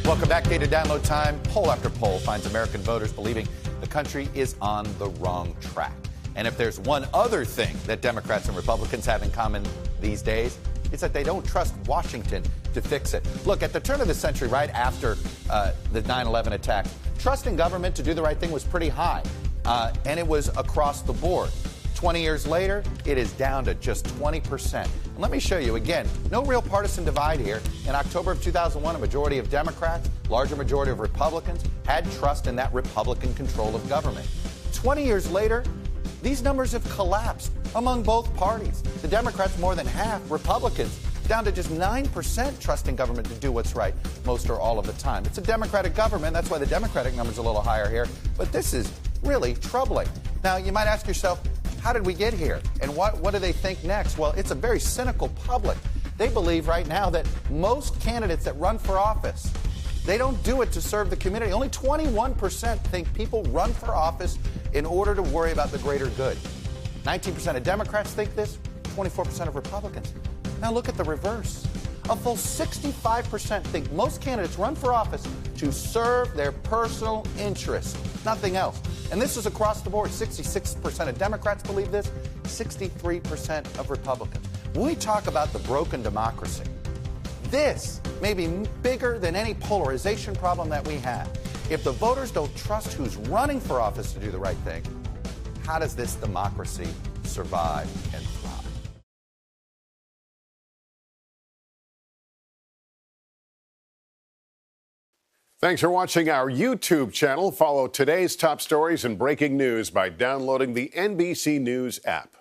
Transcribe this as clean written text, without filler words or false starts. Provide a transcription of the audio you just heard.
Welcome back. Data download time. Poll after poll finds American voters believing the country is on the wrong track. And if there's one other thing that Democrats and Republicans have in common these days, it's that they don't trust Washington to fix it. Look, at the turn of the century, right after the 9/11 attack, trust in government to do the right thing was pretty high, and it was across the board. 20 years later, it is down to just 20%. And let me show you again, no real partisan divide here. In October of 2001, a majority of Democrats, larger majority of Republicans had trust in that Republican control of government. 20 years later, these numbers have collapsed among both parties. The Democrats more than half, Republicans down to just 9% trusting government to do what's right most or all of the time. It's a Democratic government. That's why the Democratic number's a little higher here. But this is really troubling. Now, you might ask yourself, how did we get here? And what do they think next? Well, it's a very cynical public. They believe right now that most candidates that run for office, they don't do it to serve the community. Only 21% think people run for office in order to worry about the greater good. 19% of Democrats think this, 24% of Republicans. Now look at the reverse. A full 65% think most candidates run for office to serve their personal interests, nothing else. And this is across the board. 66% of Democrats believe this, 63% of Republicans. When we talk about the broken democracy, this may be bigger than any polarization problem that we have. If the voters don't trust who's running for office to do the right thing, how does this democracy survive and thrive? Thanks for watching our YouTube channel. Follow today's top stories and breaking news by downloading the NBC News app.